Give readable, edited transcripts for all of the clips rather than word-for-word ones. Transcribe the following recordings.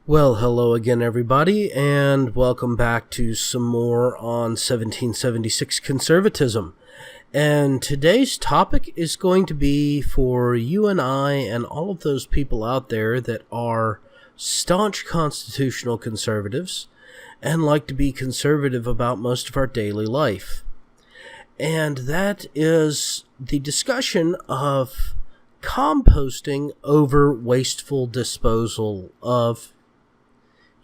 Well, hello again, everybody, and welcome back to some more on 1776 conservatism. And today's topic is going to be for you and I and all of those people out there that are staunch constitutional conservatives and like to be conservative about most of our daily life. And that is the discussion of composting over wasteful disposal of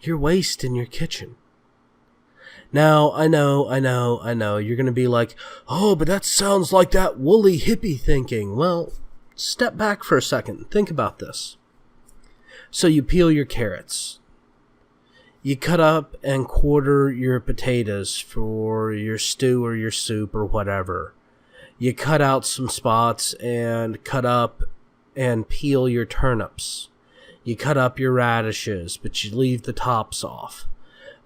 your waste in your kitchen. Now, I know, you're going to be like, oh, but that sounds like that woolly hippie thinking. Well, step back for a second. Think about this. So you peel your carrots. You cut up and quarter your potatoes for your stew or your soup or whatever. You cut out some spots and cut up and peel your turnips. You cut up your radishes, but you leave the tops off.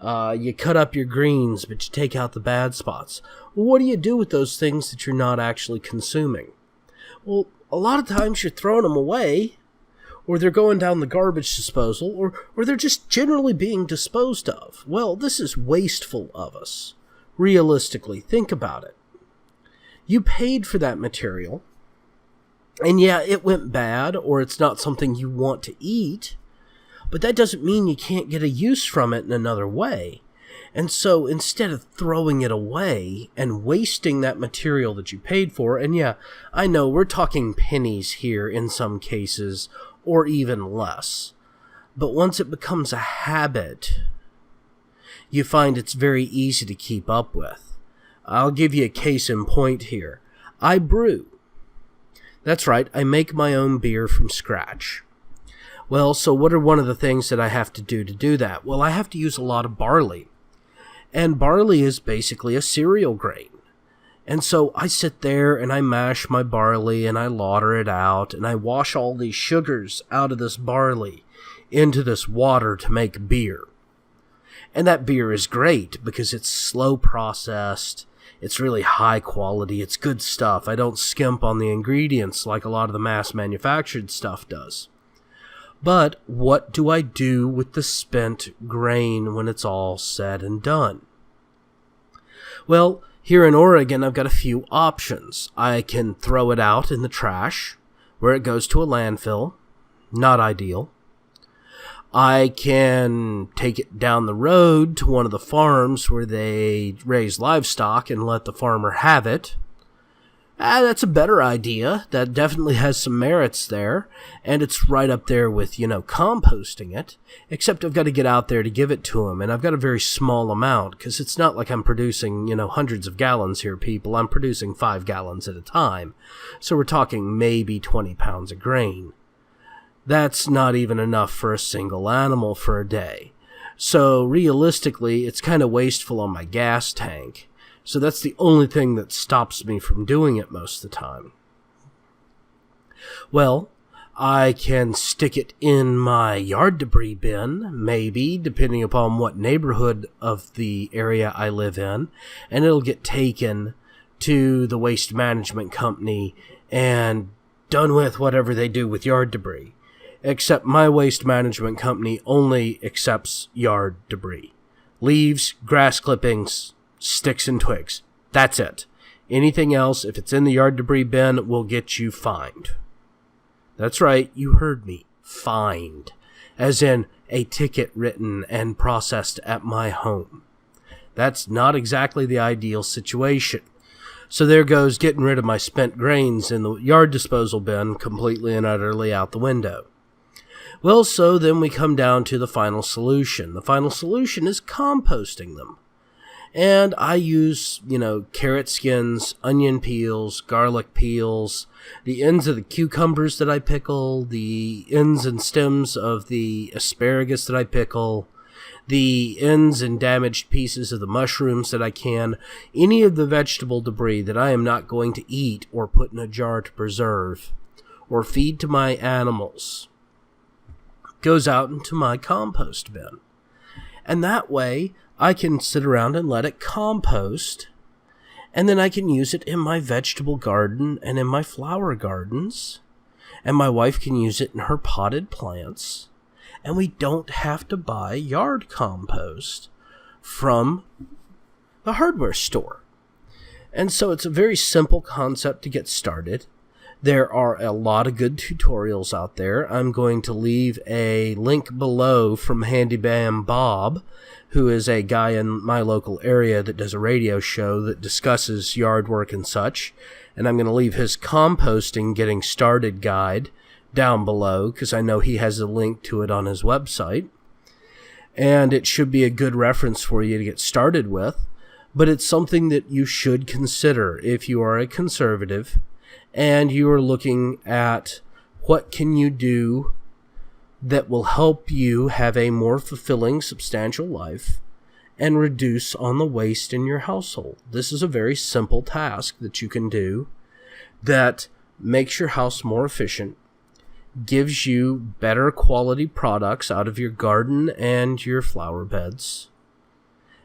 You cut up your greens, but you take out the bad spots. Well, what do you do with those things that you're not actually consuming? Well, a lot of times you're throwing them away, or they're going down the garbage disposal, or they're just generally being disposed of. Well, this is wasteful of us. Realistically, think about it. You paid for that material. And yeah, it went bad, or it's not something you want to eat, but that doesn't mean you can't get a use from it in another way. And so instead of throwing it away and wasting that material that you paid for, and yeah, I know we're talking pennies here in some cases, or even less, but once it becomes a habit, you find it's very easy to keep up with. I'll give you a case in point here. I brew. That's right, I make my own beer from scratch. Well, so what are one of the things that I have to do that? Well, I have to use a lot of barley. And barley is basically a cereal grain. And so I sit there and I mash my barley and I lauter it out and I wash all these sugars out of this barley into this water to make beer. And that beer is great because it's slow processed. It's really high quality. It's good stuff. I don't skimp on the ingredients like a lot of the mass manufactured stuff does. But what do I do with the spent grain when it's all said and done? Well, here in Oregon, I've got a few options. I can throw it out in the trash, where it goes to a landfill. Not ideal. I can take it down the road to one of the farms where they raise livestock and let the farmer have it. That's a better idea. That definitely has some merits there. And it's right up there with, composting it. Except I've got to get out there to give it to him. And I've got a very small amount because it's not like I'm producing, hundreds of gallons here, people. I'm producing 5 gallons at a time. So we're talking maybe 20 pounds of grain. That's not even enough for a single animal for a day. So realistically, it's kind of wasteful on my gas tank. So that's the only thing that stops me from doing it most of the time. Well, I can stick it in my yard debris bin, maybe, depending upon what neighborhood of the area I live in, and it'll get taken to the waste management company and done with whatever they do with yard debris. Except my waste management company only accepts yard debris. Leaves, grass clippings, sticks and twigs. That's it. Anything else, if it's in the yard debris bin, will get you fined. That's right, you heard me. Fined. As in a ticket written and processed at my home. That's not exactly the ideal situation. So there goes getting rid of my spent grains in the yard disposal bin completely and utterly out the window. Well, so then we come down to the final solution. The final solution is composting them. And I use, carrot skins, onion peels, garlic peels, the ends of the cucumbers that I pickle, the ends and stems of the asparagus that I pickle, the ends and damaged pieces of the mushrooms that I can, any of the vegetable debris that I am not going to eat or put in a jar to preserve or feed to my animals goes out into my compost bin. And that way, I can sit around and let it compost, and then I can use it in my vegetable garden and in my flower gardens, and my wife can use it in her potted plants, and we don't have to buy yard compost from the hardware store. And so it's a very simple concept to get started. There are a lot of good tutorials out there. I'm going to leave a link below from Handyman Bob, who is a guy in my local area that does a radio show that discusses yard work and such. And I'm going to leave his composting getting started guide down below because I know he has a link to it on his website. And it should be a good reference for you to get started with. But it's something that you should consider if you are a conservative and you are looking at what can you do that will help you have a more fulfilling, substantial life and reduce on the waste in your household. This is a very simple task that you can do that makes your house more efficient, gives you better quality products out of your garden and your flower beds,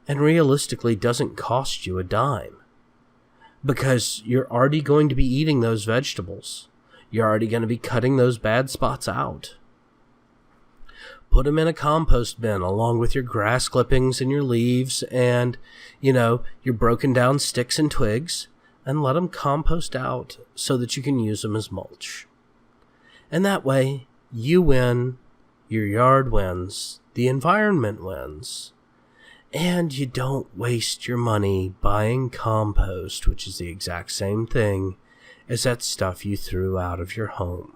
and realistically doesn't cost you a dime because you're already going to be eating those vegetables. You're already going to be cutting those bad spots out. Put them in a compost bin along with your grass clippings and your leaves and, your broken down sticks and twigs, and let them compost out so that you can use them as mulch. And that way, you win, your yard wins, the environment wins, and you don't waste your money buying compost, which is the exact same thing as that stuff you threw out of your home.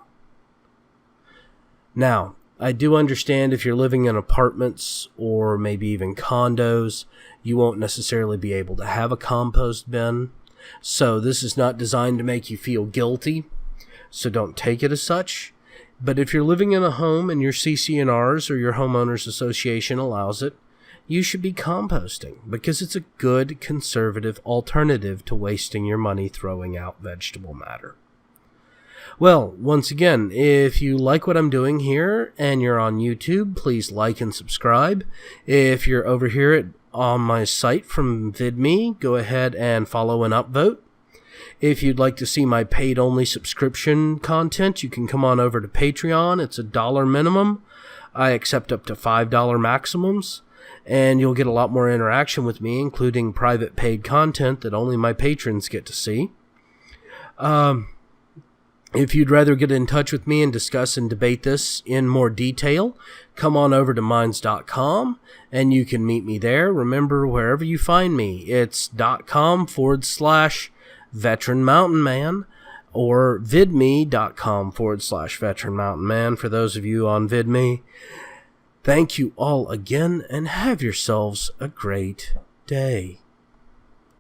Now, I do understand if you're living in apartments or maybe even condos, you won't necessarily be able to have a compost bin. So this is not designed to make you feel guilty, so don't take it as such. But if you're living in a home and your CC&Rs or your homeowners association allows it, you should be composting because it's a good conservative alternative to wasting your money throwing out vegetable matter. Well, once again, if you like what I'm doing here and you're on YouTube, please like and subscribe. If you're over here on my site from VidMe, go ahead and follow and upvote. If you'd like to see my paid-only subscription content, you can come on over to Patreon. It's $1 minimum. I accept up to $5 maximums. And you'll get a lot more interaction with me, including private paid content that only my patrons get to see. If you'd rather get in touch with me and discuss and debate this in more detail, come on over to minds.com and you can meet me there. Remember, wherever you find me, it's .com/Veteran Mountain Man or vidme.com/Veteran Mountain Man for those of you on VidMe. Thank you all again and have yourselves a great day.